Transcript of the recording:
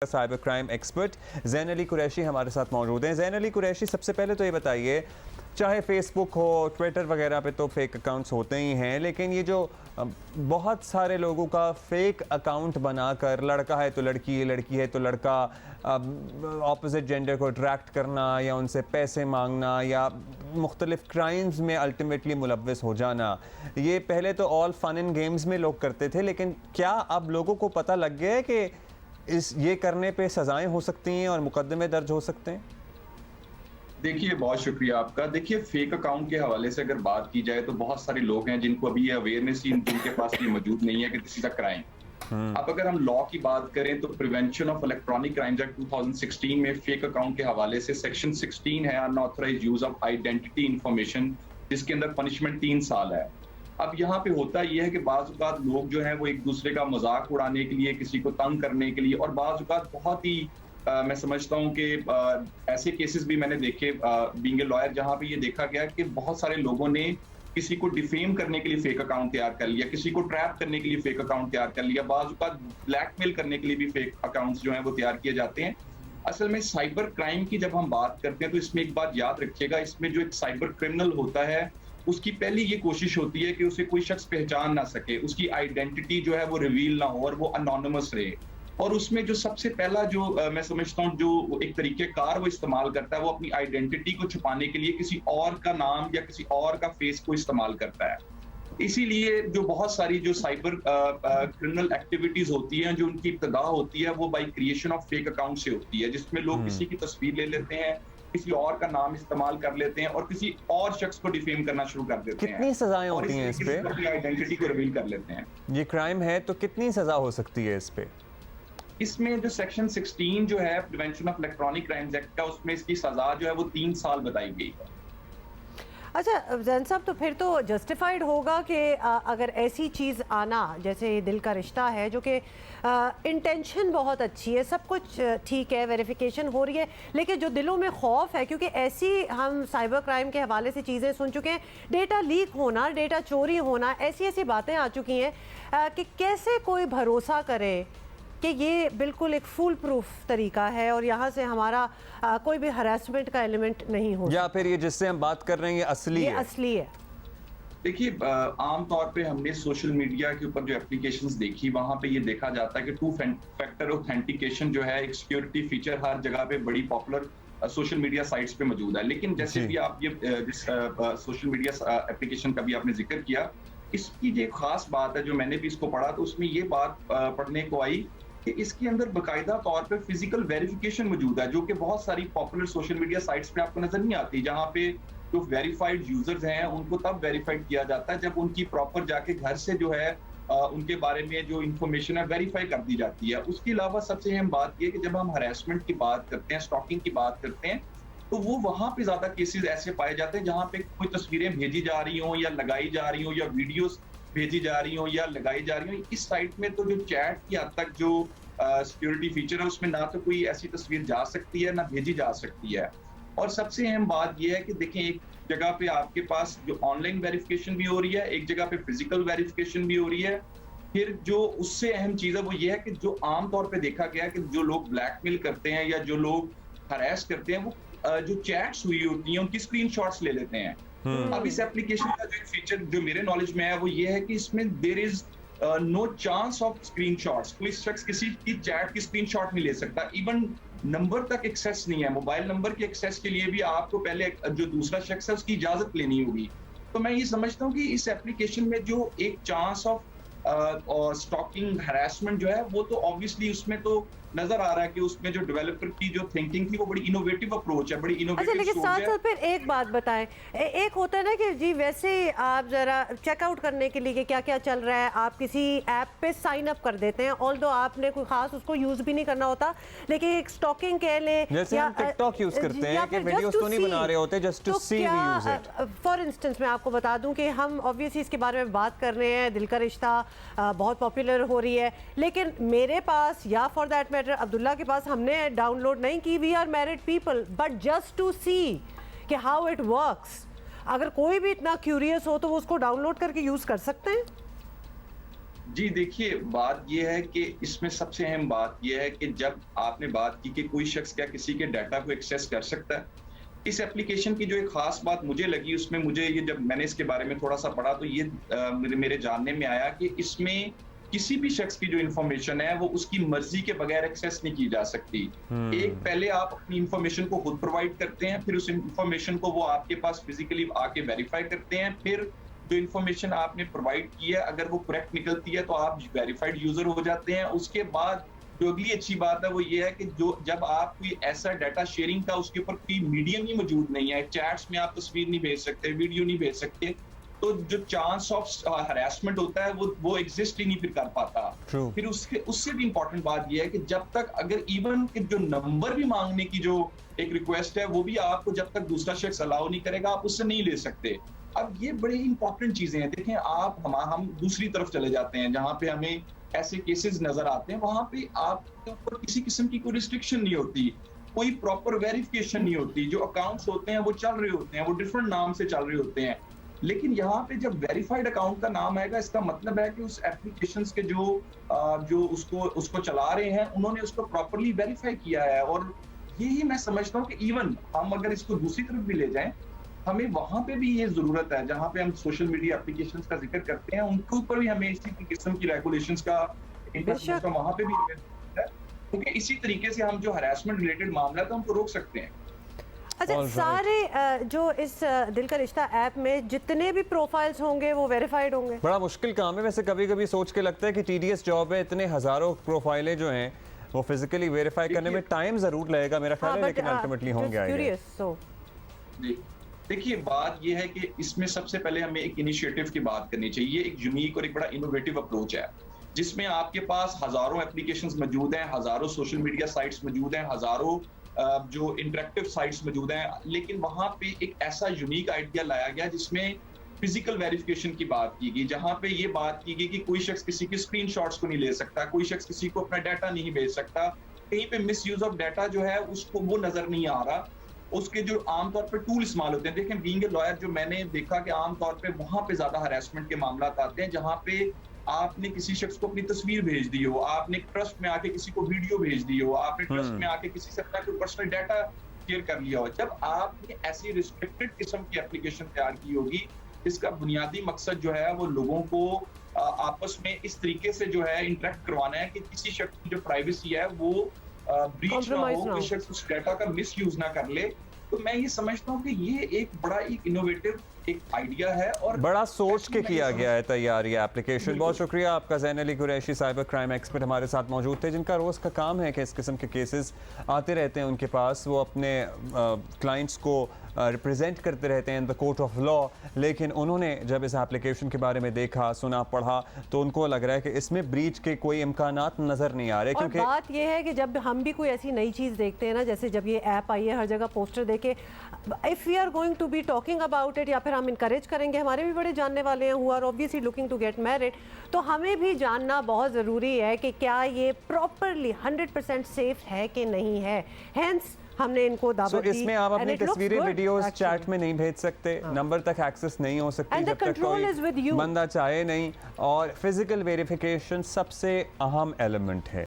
Cyber crime expert ज़ैन अली कुरैशी हमारे साथ मौजूद हैं। ज़ैन अली कुरैशी, सबसे पहले तो ये बताइए, चाहे फेसबुक हो, ट्विटर वगैरह पे तो फेक अकाउंट्स होते ही हैं, लेकिन ये जो बहुत सारे लोगों का फेक अकाउंट बनाकर लड़का है तो लड़की, लड़की है तो लड़का, ऑपोजिट जेंडर को अट्रैक्ट करना या उनसे पैसे मांगना या मुख्तलिफ क्राइम्स में अल्टीमेटली मुलव्वस हो जाना, ये पहले तो ऑल फन एंड गेम्स में लोग करते थे, लेकिन क्या अब लोगों को पता लग गया है कि ये करने पे सज़ाएं हो सकती हैं और मुकदमे दर्ज हो सकते हैं? देखिए, बहुत शुक्रिया आपका। देखिए, फेक अकाउंट के हवाले से अगर बात की जाए तो बहुत सारे लोग हैं जिनको अभी ये अवेयरनेस ही जिनके पास ये मौजूद नहीं है कि दिस इज अ क्राइम। अब अगर हम लॉ की बात करें तो prevention of electronic crimes act 2016 में फेक अकाउंट के हवाले से सेक्शन 16 है, unauthorised use of identity information, जिसके अंदर पनिशमेंट 3 साल है। अब यहाँ पे होता यह है कि बाज़ औक़ात लोग जो हैं वो एक दूसरे का मजाक उड़ाने के लिए, किसी को तंग करने के लिए, और बाज़ औक़ात बहुत ही मैं समझता हूँ कि ऐसे केसेस भी मैंने देखे बीइंग ए लॉयर, जहाँ पे ये देखा गया कि बहुत सारे लोगों ने किसी को डिफेम करने के लिए फेक अकाउंट तैयार कर लिया, किसी को ट्रैप करने के लिए फेक अकाउंट तैयार कर लिया, बाज़ औक़ात ब्लैकमेल करने के लिए भी फेक अकाउंट्स जो हैं वो तैयार किए जाते हैं। असल में साइबर क्राइम की जब हम बात करते हैं तो इसमें एक बात याद रखिएगा, इसमें जो एक साइबर क्रिमिनल होता है उसकी पहली ये कोशिश होती है कि उसे कोई शख्स पहचान ना सके, उसकी आइडेंटिटी जो है वो रिवील ना हो और वो अनोनिमस रहे। और उसमें जो सबसे पहला जो मैं समझता हूँ जो एक तरीक़ेकार वो इस्तेमाल करता है, वो अपनी आइडेंटिटी को छुपाने के लिए किसी और का नाम या किसी और का फेस को इस्तेमाल करता है। इसीलिए जो बहुत सारी जो साइबर क्रिमिनल एक्टिविटीज होती हैं, जो उनकी इब्तिदा होती है वो by creation of fake account से होती है, जिसमें लोग किसी की तस्वीर ले लेते हैं, किसी और का नाम इस्तेमाल कर लेते हैं और किसी और शख्स को डिफेम करना शुरू कर देते हैं। कितनी सजाएं होती हैं इस पे? अपनी आइडेंटिटी को रिवील कर लेते हैं। ये क्राइम है तो कितनी सजा हो सकती है इस पे? इसमें जो सेक्शन 16 जो है prevention of electronic crimes act का, उसमें इसकी सजा जो है वो 3 साल बताई गई है। अच्छा ज़ैन साहब, तो फिर तो जस्टिफाइड होगा कि अगर ऐसी चीज़ आना, जैसे दिल का रिश्ता है जो कि इंटेंशन बहुत अच्छी है, सब कुछ ठीक है, वेरिफिकेशन हो रही है, लेकिन जो दिलों में खौफ है, क्योंकि ऐसी हम साइबर क्राइम के हवाले से चीज़ें सुन चुके हैं, डेटा लीक होना, डेटा चोरी होना, ऐसी ऐसी बातें आ चुकी हैं कि कैसे कोई भरोसा करे कि ये बिल्कुल एक फुल प्रूफ तरीका है और यहाँ से हमारा कोई भी हरासमेंट का एलिमेंट नहीं हो, या फिर ये जिससे हम बात कर रहे हैं ये असली है। देखिए, आम तौर पे हमने सोशल मीडिया के ऊपर जो एप्लीकेशंस देखी, वहां पे ये देखा जाता है कि 2 फैक्टर ऑथेंटिकेशन जो है, एक सिक्योरिटी फीचर हर जगह पे बड़ी पॉपुलर सोशल मीडिया साइट्स पे मौजूद है। लेकिन जैसे भी आप ये जिस सोशल मीडिया एप्लीकेशन का भी आपने जिक्र किया, इसकी जो खास बात है, जो मैंने भी इसको पढ़ा तो उसमें ये बात पढ़ने को आई कि इसके अंदर बाकायदा तौर पे फिजिकल वेरिफिकेशन मौजूद है, जो कि बहुत सारी पॉपुलर सोशल मीडिया साइट्स पे आपको नजर नहीं आती, जहां पे जो वेरीफाइड यूजर्स हैं उनको तब वेरीफाइड किया जाता है जब उनकी प्रॉपर जाके घर से जो है उनके बारे में जो इन्फॉर्मेशन है वेरीफाई कर दी जाती है। उसके अलावा सबसे अहम बात यह कि जब हम हरासमेंट की बात करते हैं, स्टॉकिंग की बात करते हैं, तो वो वहां पे ज्यादा केसेस ऐसे पाए जाते हैं जहां पे कोई तस्वीरें भेजी जा रही हो या लगाई जा रही हो या वीडियोस भेजी जा रही हो या लगाई जा रही हो। इस साइट में तो जो चैट की हद तक जो सिक्योरिटी फीचर है, उसमें ना तो कोई ऐसी तस्वीर जा सकती है ना भेजी जा सकती है। और सबसे अहम बात यह है कि देखें, एक जगह पे आपके पास जो ऑनलाइन वेरिफिकेशन भी हो रही है, एक जगह पे फिजिकल वेरिफिकेशन भी हो रही है। फिर जो उससे अहम चीज है वो ये है कि जो आमतौर पे देखा गया कि जो लोग ब्लैकमेल करते हैं या जो लोग हरास करते हैं, वो जो चैट्स हुई होती हैं उनकी स्क्रीनशॉट्स ले लेते हैं। अब इस एप्लीकेशन का जो फीचर जो मेरे नॉलेज में है वो ये है कि इसमें there is no chance of screenshots. कोई शख्स किसी की चैट की स्क्रीनशॉट नहीं ले सकता, इवन नंबर तक एक्सेस नहीं है। मोबाइल नंबर के एक्सेस के लिए भी आपको पहले जो दूसरा शख्स है उसकी इजाजत लेनी होगी। तो मैं ये समझता हूँ कि इस एप्लीकेशन में जो एक चांस ऑफ स्टॉकिंग हरासमेंट जो है वो तो ऑब्वियसली उसमें तो नजर आ रहा है कि उसमें जो डेवलपर की जो थिंकिंग थी वो बड़ी इनोवेटिव अप्रोच है, बड़ी इनोवेटिव। अच्छा, लेकिन साथ साथ फिर एक बात बताएं, एक होता है ना कि जी वैसे आप जरा चेकआउट करने के लिए कि क्या क्या चल रहा है, आप किसी ऐप पे साइन अप कर देते हैं, ऑल्दो आपने कोई खास उसको यूज भी नहीं करना होता, लेकिन एक स्टॉकिंग कह लें, जैसे हम टिकटॉक यूज करते हैं कि वीडियोस तो नहीं बना रहे होते, just to see we use it. For instance मैं आपको बता दूं कि हम ऑब्वियसली इसके बारे में बात कर रहे हैं, दिल का रिश्ता बहुत पॉपुलर हो रही है, लेकिन मेरे पास या फॉर दैट मैटर अब्दुल्ला के पास हमने डाउनलोड नहीं की। We are married people, but just to see कि हाउ इट वर्क्स। अगर कोई भी इतना क्यूरियस हो तो वो उसको डाउनलोड करके यूज कर सकते हैं। जी देखिए, बात ये है कि इसमें सबसे अहम बात ये है कि जब आपने बात की कि कोई शख्स क्या किसी के डाटा को एक्सेस कर सकता है, इस एप्लीकेशन की जो एक खास बात मुझे लगी, उसमें मुझे ये जब मैंने इसके बारे में थोड़ा सा पढ़ा तो ये मेरे जानने में आया कि इसमें किसी भी शख्स की जो इन्फॉर्मेशन है वो उसकी मर्जी के बगैर एक्सेस नहीं की जा सकती। एक पहले आप अपनी इन्फॉर्मेशन को खुद प्रोवाइड करते हैं, फिर उस इन्फॉर्मेशन को वो आपके पास फिजिकली आके वेरीफाई करते हैं, फिर जो इन्फॉर्मेशन आपने प्रोवाइड की है अगर वो करेक्ट निकलती है तो आप वेरीफाइड यूजर हो जाते हैं। उसके बाद जो अगली अच्छी बात है वो ये है कि जो जब आप कोई ऐसा डाटा शेयरिंग का उसके ऊपर कोई मीडियम ही मौजूद नहीं है, चैट्स में आप तस्वीर नहीं भेज सकते, वीडियो नहीं भेज सकते, तो जो चांस ऑफ हरासमेंट होता है वो एग्जिस्ट ही नहीं फिर कर पाता। True. फिर उससे भी इंपॉर्टेंट बात ये है कि जब तक अगर इवन जो नंबर भी मांगने की जो एक रिक्वेस्ट है वो भी आपको जब तक दूसरा शख्स अलाउ नहीं करेगा आप उससे नहीं ले सकते। अब ये बड़ी इंपॉर्टेंट चीजें हैं। देखें आप हम दूसरी तरफ चले जाते हैं जहां पे हमें ऐसे केसेस नजर आते हैं, वहां पे आपके ऊपर किसी किस्म की कोई रिस्ट्रिक्शन नहीं होती, कोई प्रॉपर वेरिफिकेशन नहीं होती, जो अकाउंट्स होते हैं वो चल रहे होते हैं, वो डिफरेंट नाम से चल रहे होते हैं। लेकिन यहाँ पे जब वेरीफाइड अकाउंट का नाम आएगा इसका मतलब है कि उस एप्लीकेशंस के जो उसको चला रहे हैं उन्होंने उसको प्रॉपरली वेरीफाई किया है। और यही मैं समझता हूँ कि इवन हम अगर इसको दूसरी तरफ भी ले जाएं, हमें वहां पे भी ये जरूरत है जहां पे हम सोशल मीडिया एप्लीकेशंस का जिक्र करते हैं उनके ऊपर भी हमें इसी किस्म की रेगुलेशंस का इंटरनेट वहां पे भी है, क्योंकि इसी तरीके से हम जो हरासमेंट रिलेटेड मामला है तो हमको रोक सकते हैं। अच्छा, सारे जो इस दिल का रिश्ता ऐप में जितने भी प्रोफाइल्स होंगे वो वेरीफाइड होंगे? बड़ा मुश्किल काम है वैसे, कभी कभी सोच के लगता है कि टीडीएस जॉब है, इतने हजारों प्रोफाइलें जो हैं वो फिजिकली वेरीफाई करने में टाइम जरूर लगेगा मेरा ख्याल है, लेकिन अल्टीमेटली होंगे। देखिए बात ये है कि इसमें सबसे पहले हमें एक इनिशिएटिव की बात करनी चाहिए, एक यूनिक और एक बड़ा इनोवेटिव अप्रोच है जिसमें आपके पास हजारों एप्लीकेशंस मौजूद हैं, हजारों सोशल मीडिया साइट्स मौजूद हैं, हजारों जो इंटरेक्टिव साइट्स मौजूद हैं, लेकिन वहां पे एक ऐसा यूनिक आइडिया लाया गया जिसमें फिजिकल वेरिफिकेशन की बात की गई, जहां पे ये बात की गई कि कोई शख्स किसी के स्क्रीनशॉट्स को नहीं ले सकता, कोई शख्स किसी को अपना डाटा नहीं भेज सकता, कहीं पे मिस यूज ऑफ डाटा जो है उसको वो नजर नहीं आ रहा। उसके जो आमतौर पर टूल इस्तेमाल होते हैं, देखें बीइंग ए लॉयर जो मैंने देखा कि आमतौर पे वहां पे ज्यादा हरासमेंट के मामला आते हैं जहां पे आपने किसी शख्स को अपनी तस्वीर भेज दी हो, आपने ट्रस्ट में आके किसी को वीडियो भेज दी हो, आपने ट्रस्ट में आके किसी से अपना कोई पर्सनल डाटा शेयर कर लिया हो। जब आपने ऐसी रिस्ट्रिक्टेड किस्म की एप्लीकेशन तैयार की होगी इसका बुनियादी मकसद जो है वो लोगों को आपस में इस तरीके से जो है इंटरेक्ट करवाना है कि किसी शख्स की जो प्राइवेसी है वो ब्रीच ना हो, कोई शख्स उस डाटा का मिस यूज ना कर ले। तो मैं ये समझता हूँ कि ये एक बड़ा एक इनोवेटिव एक आइडिया है और बड़ा सोच के किया गया है तैयार ये एप्लीकेशन। बहुत शुक्रिया आपका। Zain Ali Qureshi cyber crime expert हमारे साथ मौजूद थे, जिनका रोज़ का काम है कि इस किस्म के केसेस आते रहते हैं उनके पास, वो अपने क्लाइंट्स को रिप्रेजेंट करते रहते हैं in the court of law. लेकिन उन्होंने जब इस एप्लीकेशन के बारे में देखा, सुना, पढ़ा तो उनको लग रहा है कि इसमें ब्रीच के कोई इम्कानात नज़र नहीं आ रहे। क्योंकि बात यह है कि जब हम भी कोई ऐसी नई चीज़ देखते हैं ना, जैसे जब ये ऐप आई है हर जगह पोस्टर देके, if we are going to be talking about it या फिर हम इनकरेज करेंगे, हमारे भी बड़े जानने वाले हैं who are obviously looking to get married, तो हमें भी जानना बहुत ज़रूरी है कि क्या ये प्रॉपरली 100% सेफ है कि नहीं है। हेंस हमने इनको दावत दी। इसमें आप अपनी तस्वीरें, वीडियोस चैट में नहीं भेज सकते, नंबर तक एक्सेस नहीं हो सकती जब तक कोई बंदा चाहे नहीं, और फिजिकल वेरिफिकेशन सबसे अहम एलिमेंट है।